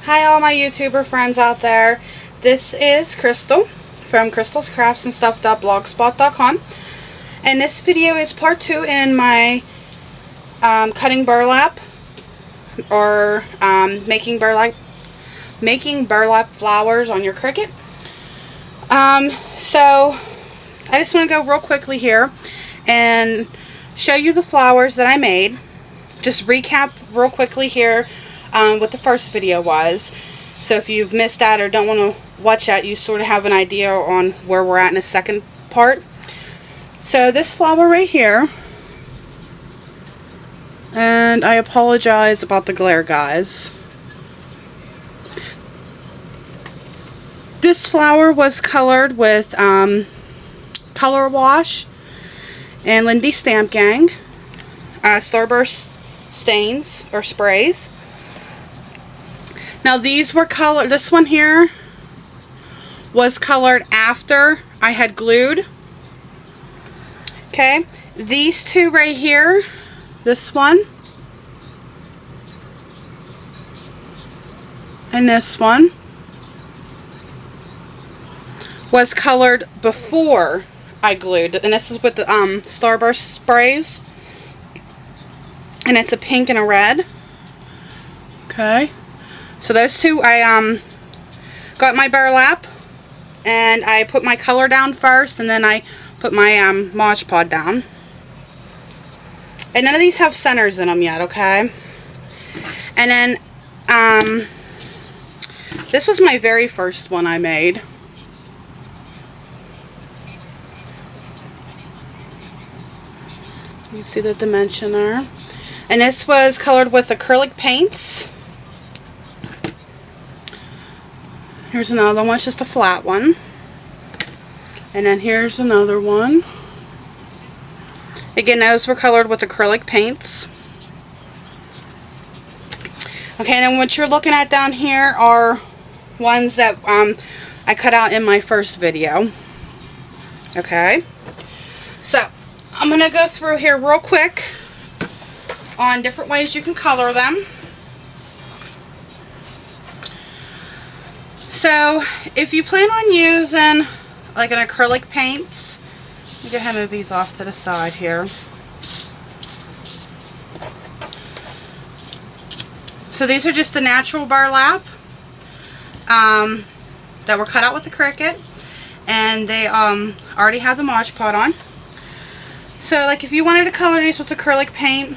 Hi all my YouTuber friends out there. This is Crystal from crystalscraftsandstuff.blogspot.com, and this video is part 2 in my cutting burlap or making burlap flowers on your Cricut. So I just want to go real quickly here and show you the flowers that I made. Just recap real quickly here what the first video was. So if you've missed that or don't want to watch that, you sort of have an idea on where we're at in the second part. So this flower right here, and I apologize about the glare, guys. This flower was colored with color wash and Lindy Stamp Gang Starburst stains or sprays. Now these were colored, this one here was colored after I had glued. Okay, these two right here, this one and this one, was colored before I glued. And this is with the Starburst sprays. And it's a pink and a red. Okay. So those two, I got my burlap and I put my color down first, and then I put my Mod Podge down. And none of these have centers in them yet, okay? And then this was my very first one I made. You see the dimension there. And this was colored with acrylic paints. Here's another one, it's just a flat one. And then here's another one. Again, those were colored with acrylic paints. Okay, and then what you're looking at down here are ones that I cut out in my first video. Okay. So, I'm going to go through here real quick on different ways you can color them. So, if you plan on using like an acrylic paints, I'm going to move these off to the side here. So these are just the natural burlap that were cut out with the Cricut, and they already have the Mod Podge on. So like if you wanted to color these with acrylic paint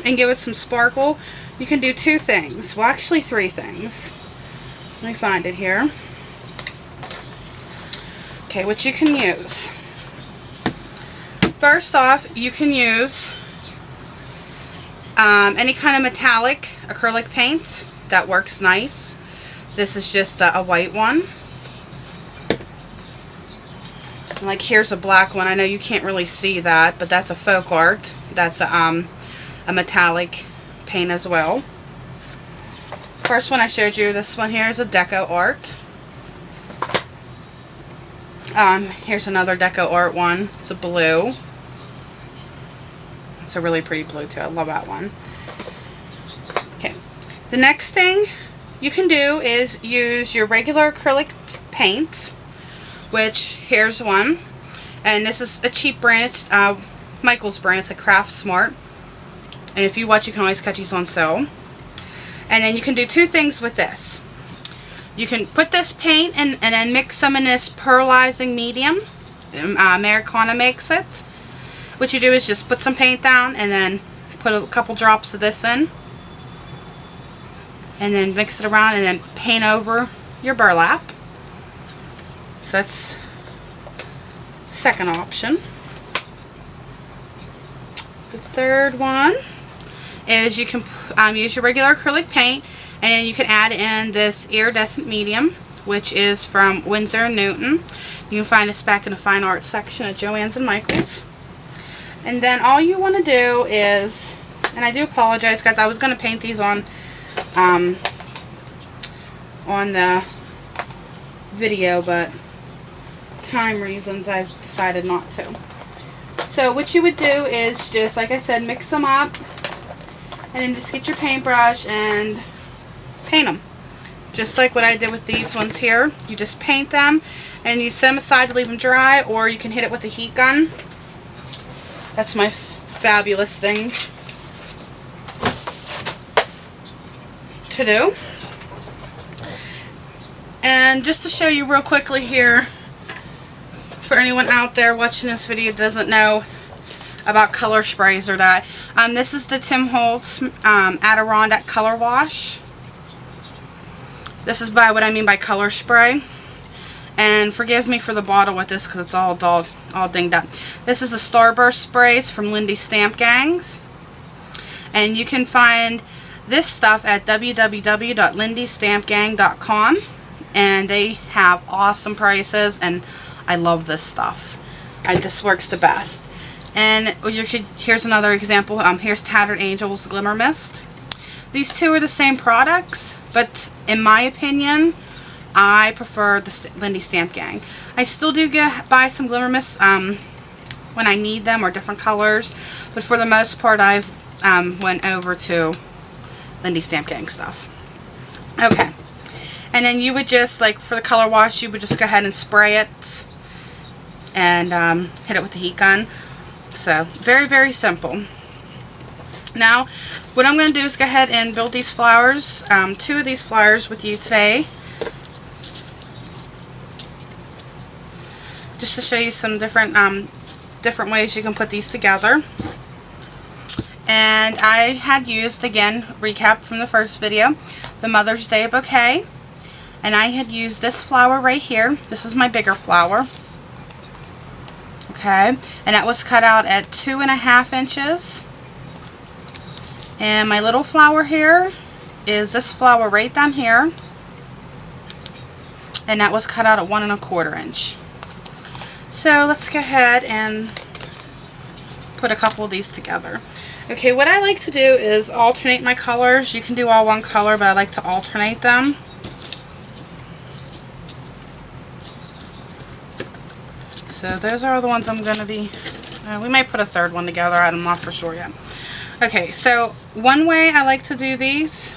and give it some sparkle, you can do two things. Well, actually three things. Let me find it here. Okay, what you can use. First off, you can use any kind of metallic acrylic paint. That works nice. This is just a white one. Like here's a black one. I know you can't really see that, but that's a folk art. That's a metallic paint as well. First one I showed you, this one here is a deco art. Here's another deco art one. It's a blue. It's a really pretty blue too. I love that one. Okay. The next thing you can do is use your regular acrylic paints, which here's one. And this is a cheap brand. It's Michael's brand. It's a Craft Smart. And if you watch, you can always catch these on sale. And then you can do two things with this. You can put this paint and then mix some in this pearlizing medium. Americana makes it. What you do is just put some paint down and then put a couple drops of this in. And then mix it around and then paint over your burlap. So that's the second option. The third one is you can use your regular acrylic paint, and then you can add in this iridescent medium, which is from Winsor & Newton. You can find this back in the fine art section at Joann's and Michael's. And then all you want to do is, and I do apologize guys, I was going to paint these on the video, but time reasons I've decided not to. So what you would do is just, like I said, mix them up, and then just get your paintbrush and paint them. just like what I did with these ones here. You just paint them and you set them aside to leave them dry, or you can hit it with a heat gun. That's my fabulous thing to do. And just to show you real quickly here, for anyone out there watching this video doesn't know about color sprays or that, this is the Tim Holtz Adirondack Color Wash. This is by what I mean by color spray. And forgive me for the bottle with this because it's all dinged up. This is the Starburst sprays from Lindy's Stamp Gangs. And you can find this stuff at www.lindystampgang.com. And they have awesome prices, and I love this stuff. This works the best. And here's another example. Here's Tattered Angels Glimmer Mist. These two are the same products, but in my opinion, I prefer the Lindy Stamp Gang. I still do buy some Glimmer Mists when I need them, or different colors, but for the most part, I've went over to Lindy Stamp Gang stuff. Okay, and then you would just, like for the color wash, you would just go ahead and spray it and hit it with the heat gun. So very, very simple. Now, what I'm going to do is go ahead and build these flowers, 2 of these flowers with you today, just to show you some different ways you can put these together. And I had used, again, recap from the first video, the Mother's Day bouquet, and I had used this flower right here. This is my bigger flower. Okay, and that was cut out at 2.5 inches. And my little flower here is this flower right down here, and that was cut out at 1.25 inch. So let's go ahead and put a couple of these together. Okay, what I like to do is alternate my colors. You can do all one color, but I like to alternate them. So those are the ones I'm going to be, we may put a third one together, I'm not for sure yet. Okay, so one way I like to do these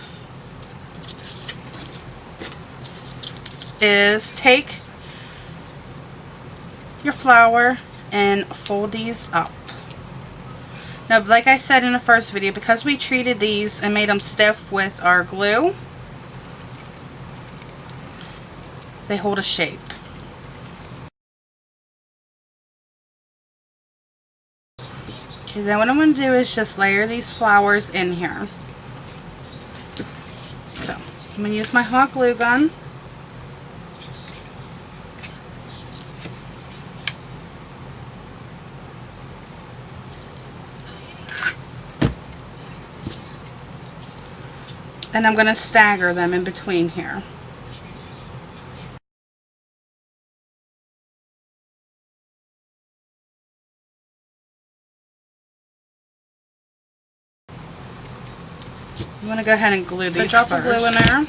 is take your flower and fold these up. Now, like I said in the first video, because we treated these and made them stiff with our glue, they hold a shape. Okay, then what I'm going to do is just layer these flowers in here. So, I'm going to use my hot glue gun. And I'm going to stagger them in between here. I'm going to go ahead and glue these first. Drop the glue in there.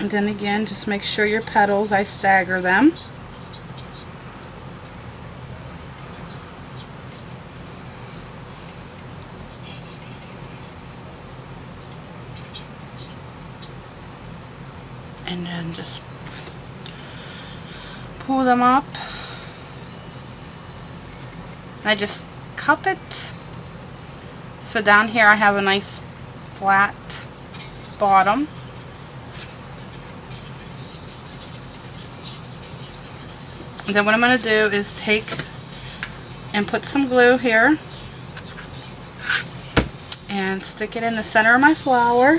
And then again, just make sure your petals, I stagger them. And then just pull them up. I just cup it. So down here I have a nice flat bottom. And then what I'm going to do is take and put some glue here and stick it in the center of my flower.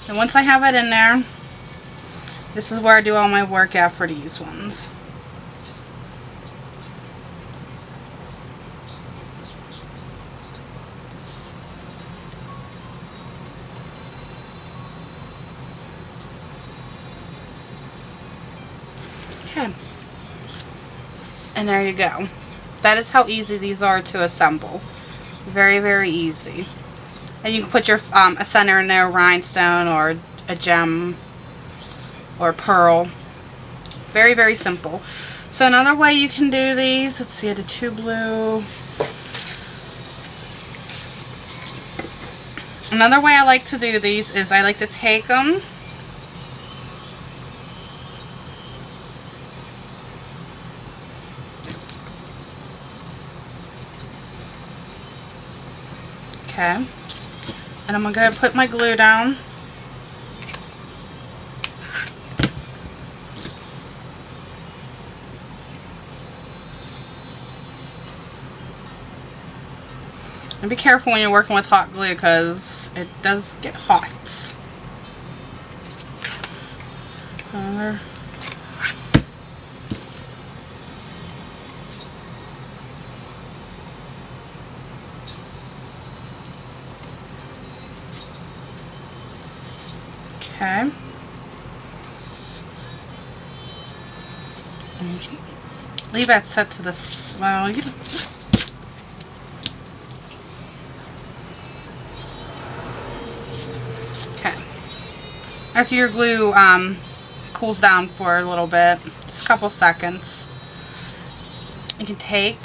And once I have it in there, this is where I do all my work at for these ones. Okay. And there you go. That is how easy these are to assemble. Very, very easy. And you can put your a center in there, rhinestone or a gem or pearl. Very, very simple. So another way you can do these, let's see, I did 2 blue. Another way I like to do these is I like to take them okay, and I'm going to go ahead and put my glue down. And be careful when you're working with hot glue because it does get hot. Okay. And you can leave that set to this. Well, you okay. After your glue cools down for a little bit, just a couple seconds, you can take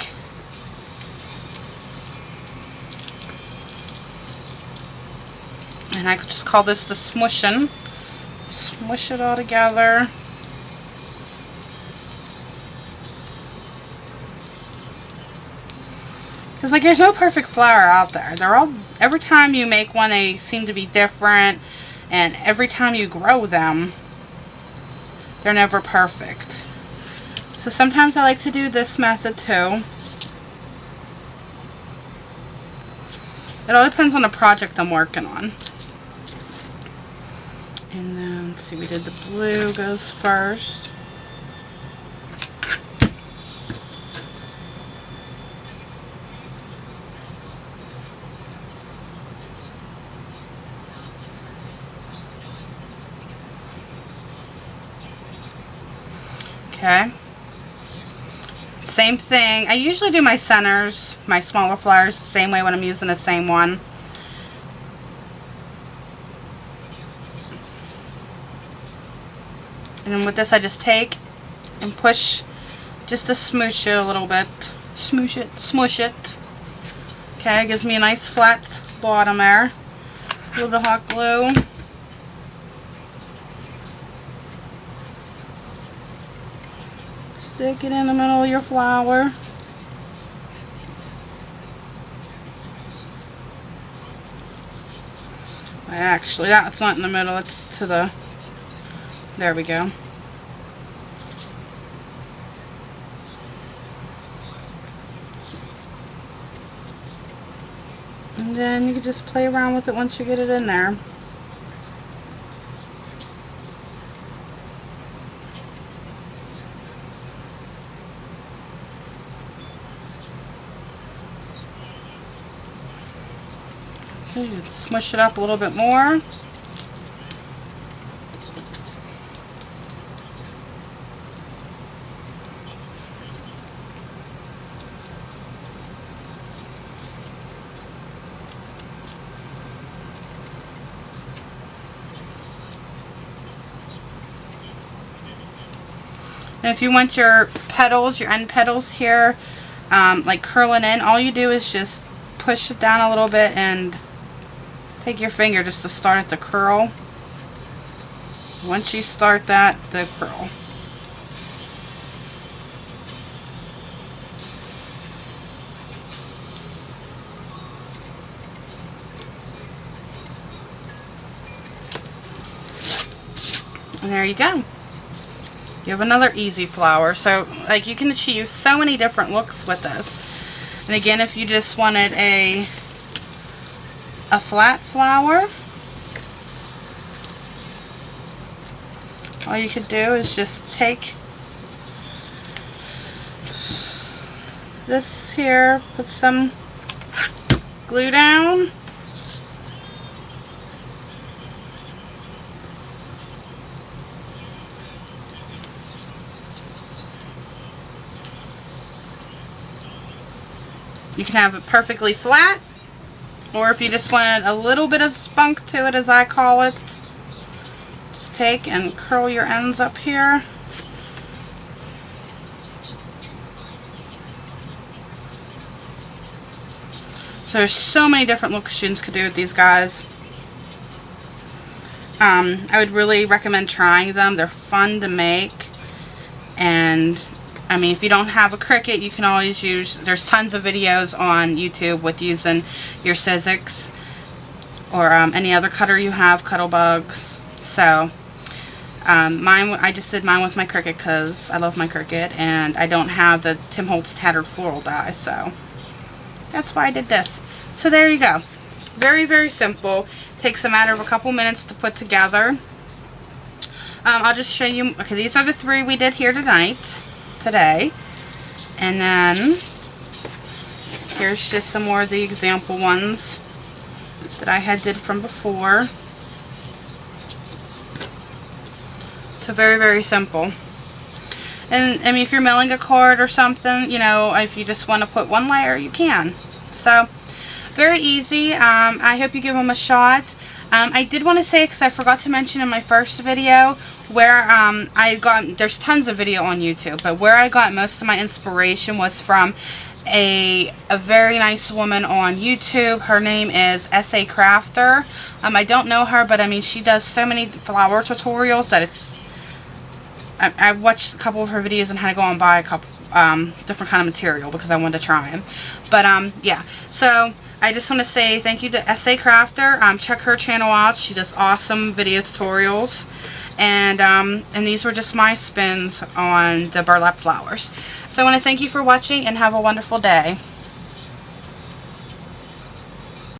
and I could just call this the smushing. Smush it all together. Because like there's no perfect flower out there. They're all, every time you make one they seem to be different, and every time you grow them they're never perfect. So sometimes I like to do this method too. It all depends on the project I'm working on. And then, let's see, we did the blue goes first. Okay. Same thing. I usually do my centers, my smaller flowers, the same way when I'm using the same one. And then with this I just take and push just to smoosh it a little bit. Smoosh it, smush it. Okay, it gives me a nice flat bottom there. A little bit of hot glue. Stick it in the middle of your flower. Actually, that's not in the middle, it's to the, there we go. And then you can just play around with it once you get it in there. Okay, you can smush it up a little bit more. And if you want your petals, your end petals here, like curling in, all you do is just push it down a little bit and take your finger just to start it to curl. Once you start that, the curl. And there you go. You have another easy flower. So like you can achieve so many different looks with this. And again, if you just wanted a flat flower, all you could do is just take this here, put some glue down, you can have it perfectly flat, or if you just want a little bit of spunk to it, as I call it, just take and curl your ends up here. So there's so many different looks you could do with these guys. I would really recommend trying them. They're fun to make. And I mean, if you don't have a Cricut, you can always use, there's tons of videos on YouTube with using your Sizzix or any other cutter you have, Cuddlebugs. So I just did mine with my Cricut because I love my Cricut, and I don't have the Tim Holtz Tattered Floral die, so that's why I did this. So there you go. Very, very simple. Takes a matter of a couple minutes to put together. I'll just show you. Okay, these are the 3 we did here today. And then here's just some more of the example ones that I had did from before. So very, very simple. And I mean, if you're mailing a card or something, you know, if you just want to put one layer, you can. So very easy. I hope you give them a shot. I did want to say, because I forgot to mention in my first video, where there's tons of video on YouTube, but where I got most of my inspiration was from a very nice woman on YouTube. Her name is S.A. Crafter. I don't know her, but I mean, she does so many flower tutorials that it's... I watched a couple of her videos on how to go and buy a couple different kind of material because I wanted to try them. But yeah, so I just want to say thank you to S.A. Crafter. Check her channel out. She does awesome video tutorials. And these were just my spins on the burlap flowers. So I want to thank you for watching and have a wonderful day.